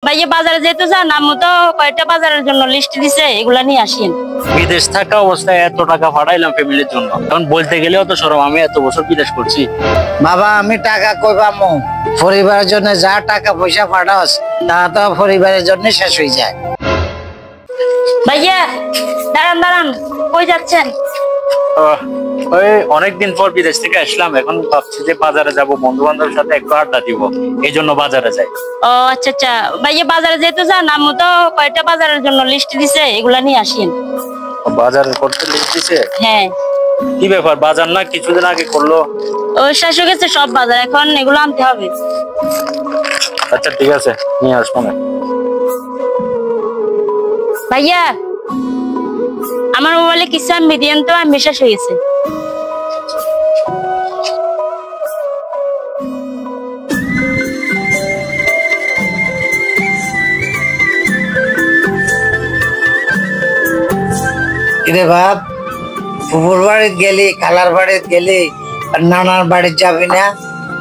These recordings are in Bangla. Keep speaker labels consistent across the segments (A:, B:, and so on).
A: ভাইয়া বাজারে যেতে চান, আম্মু তো কয়েকটা বাজারের জন্য লিস্ট দিছে, এগুলা নিয়ে আসেন।
B: বিদেশ থাকা অবস্থায় এত টাকা পাঠাইলাম ফ্যামিলির জন্য, এখন বলতে গেলেও তো শরম, আমি এত বছর বিদেশ করছি।
C: বাবা আমি টাকা কই পামু? পরিবারের জন্য যা টাকা পয়সা পাঠাস তা তো পরিবারের জন্য শেষ হয়ে যায়।
A: ভাইয়া দাঁড়ান দাঁড়ান, কই যাচ্ছেন?
B: ওই অনেকদিন পর বিদেশ থেকে আসলাম, এখন ভাবছি যে বাজারে যাব, বন্ধু বান্ধবের সাথে একটু আড্ডা দিব, এই জন্য বাজারে যাই।
A: ও আচ্ছা আচ্ছা, ভাইয়া বাজারে যেতে চান, আম্মু তো কয়েকটা বাজারের জন্য লিস্ট দিছে, এগুলা নিয়ে আসেন।
B: বাজারে করতে লিস্ট দিছে?
A: হ্যাঁ।
B: কি ব্যাপার, বাজার না কিছুদিন আগে করলো?
A: ও শেষ হয়ে গেছে সব বাজার, এখন এগুলো আনতে হবে।
B: আচ্ছা ঠিক আছে, নিয়ে আসবো না।
A: ভাইয়া আমার মোবাইলে কিছু আমি দিয়েন তো, আমি শেষ হয়ে গেছে।
C: কিরে বাপ, ফুপুর বাড়িতে গেলি, খালার বাড়িতে গেলি, আর নানার বাড়িতে যাবি না?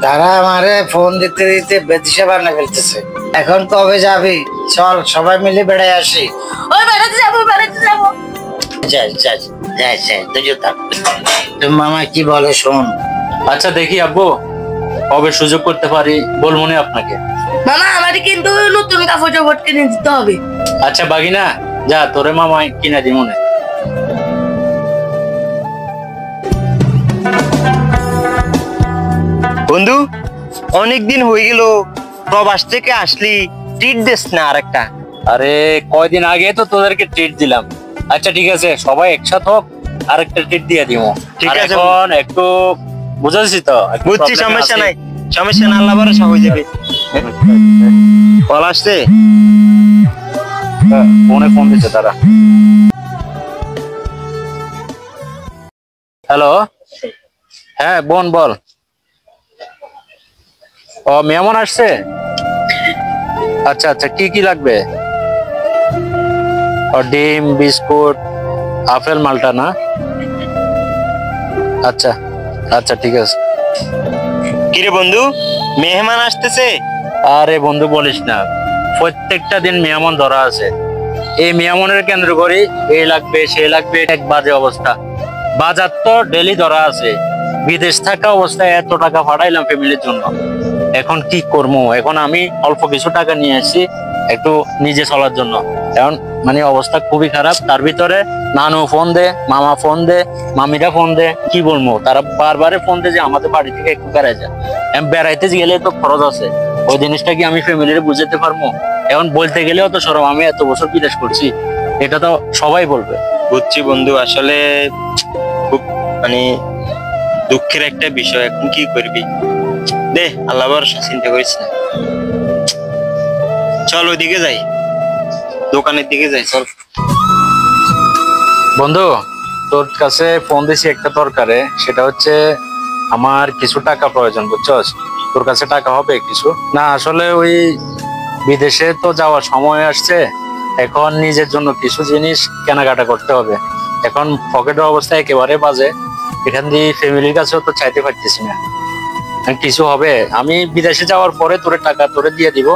C: তারা আমারে ফোন দিতে দিতে বেদিশা বানিয়ে ফেলতেছে। এখন কবে যাবি? চল সবাই মিলে বেড়াই আসি।
A: ওই বেড়াতে যাবো, বেড়াতে যাবো।
C: যাই যাই যাই যাই, তুইও থাক। তোর মামা কি বলে শোন।
B: আচ্ছা দেখি আব্বু, কবে সুযোগ করতে পারি বলবো না আপনাকে।
A: মামা আমারে কিন্তু নতুন কাপড় চোপড় কিনে দিতে হবে।
B: আচ্ছা বাগিনা, যা তোরে মামা কিনা দি মনে।
D: বন্ধু অনেকদিন হয়ে গেল, প্রবাস থেকে আসলি, ট্রিট দিস না আরেকটা?
B: আরে কয়দিন আগে তো তোদেরকে ট্রিট দিলাম। আচ্ছা ঠিক আছে, সবাই একসাথে হোক, আরেকটা ট্রিট দিয়ে দিব।
D: ঠিক আছে।
B: এখন একটু বুঝাচ্ছি তো, একটু
D: বুঝছি,
B: problem
D: সমস্যা
B: আছে।
D: নাই, সমস্যা না, আল্লাহ ভরসা হয়ে যাবে। কল আসছে,
B: ফোনে ফোন দিচ্ছে তারা। হ্যালো, হ্যাঁ বোন বল। ও মেহমান আসছে? আচ্ছা আচ্ছা, কি কি লাগবে? ও ডিম, বিস্কুট, আপেল, মালটা না? আচ্ছা আচ্ছা ঠিক আছে।
D: কিরে বন্ধু, মেহমান আসতেছে?
B: আরে বন্ধু বলিস না, প্রত্যেকটা দিন মেহমান ধরা আছে। এই মেহমানের কেন্দ্র করে এই লাগবে সে লাগবে, এক বাজে অবস্থা। বাজার তো ডেলি ধরা আছে। বিদেশ থাকা অবস্থায় এত টাকা পাঠাইলাম ফ্যামিলির জন্য, এখন কি করবো? এখন আমি অল্প কিছু টাকা নিয়ে আসছি একটু নিজে চলার জন্য। এখন মানে অবস্থা খুবই খারাপ। তার ভিতরে নানু ফোন দে, মামা ফোন দে, মামিরা ফোন দে, কি বলবো, তারা বারবারে ফোন দে যে আমাদের বাড়ি থেকে একটু বেড়াই যায়। বেড়াইতে গেলে তো খরচ আছে, ওই জিনিসটা কি আমি ফ্যামিলিরে বুঝাতে পারবো? এখন বলতে গেলেও তো শরম, আমি এত বছর বিদেশ করছি, এটা তো সবাই বলবে।
D: বুঝছি বন্ধু, আসলে খুব মানে দুঃখের একটা বিষয়। এখন কি করবি? দে, আল্লাহ ভরসা, চিন্তা করিস না। চল ওইদিকে যাই, দোকানের দিকে যাই, চল।
B: বন্ধু তোর কাছে ফোন দিছি একটা দরকারে, সেটা হচ্ছে আমার কিছু টাকা প্রয়োজন, বুঝছস? তোর কাছে টাকা হবে কিছু? না আসলে ওই বিদেশে তো যাওয়ার সময় আসছে, এখন নিজের জন্য কিছু জিনিস কেনাকাটা করতে হবে। এখন পকেটের অবস্থা একেবারে বাজে, এখান দিয়ে ফ্যামিলির কাছেও তো চাইতে পারতেছি না। কিছু হবে, আমি বিদেশে যাওয়ার পরে তোরে টাকা তোরে দিয়ে দিব।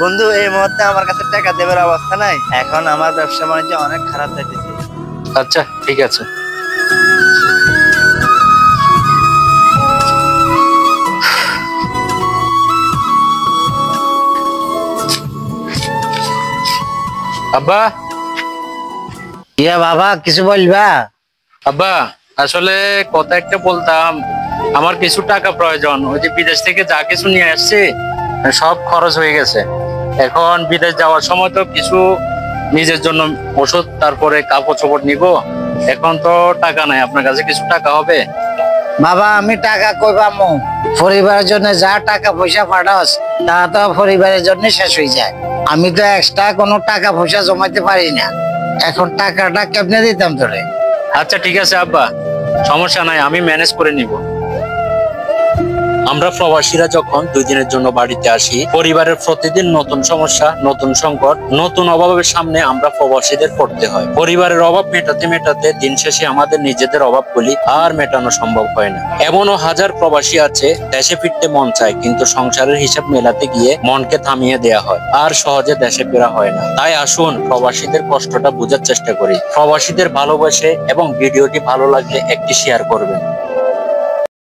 D: বন্ধু এই মুহূর্তে আমার কাছে টাকা দেবার অবস্থা নাই, এখন আমার ব্যবসা বাণিজ্য অনেক খারাপ যাইতেছে।
B: আচ্ছা ঠিক আছে। আব্বা,
C: ইয়া বাবা কিছু বলবা?
B: আব্বা আসলে কথা একটা বলতাম, আমার কিছু টাকা প্রয়োজন। ওই যে বিদেশ থেকে যা কিছু নিয়ে আসছি সব খরচ হয়ে গেছে। এখন বিদেশ যাওয়ার সময় তো কিছু নিজের জন্য ওষুধ, তারপরে কাপড় চোপড় নিব। এখন তো টাকা নাই, আপনার কাছে কিছু টাকা হবে?
C: বাবা আমি টাকা কই পামু? পরিবারের জন্য যা টাকা পয়সা পাঠাস তা তো পরিবারের জন্য শেষ হয়ে যায়। আমি তো এক্সট্রা কোনো টাকা পয়সা জমাইতে পারি না, এখন টাকাটা কেমনে দিতাম তোরে?
B: আচ্ছা ঠিক আছে আব্বা, সমস্যা নাই, আমি ম্যানেজ করে নিব। আমরা প্রবাসীরা যখন 2 দিনের জন্য বাড়িতে আসি, পরিবারের প্রতিদিন নতুন সমস্যা, নতুন সংকট, নতুন অভাবের সামনে আমরা প্রবাসীদের পড়তে হয়। পরিবারের অভাব মেটাতে মেটাতে দিন শেষে আমাদের নিজেদের অভাবগুলি আর মেটানো সম্ভব হয় না। এমনও হাজার প্রবাসী আছে দেশে ফিরতে মন চায়, কিন্তু সংসারের হিসাব মেলাতে গিয়ে মনকে থামিয়ে দেয়া হয়, আর সহজে দেশে ফেরা হয় না। তাই আসুন প্রবাসীদের কষ্টটা বোঝার চেষ্টা করি। প্রবাসীদের ভালোবাসে এবং ভিডিওটি ভালো লাগলে একটি শেয়ার করবেন।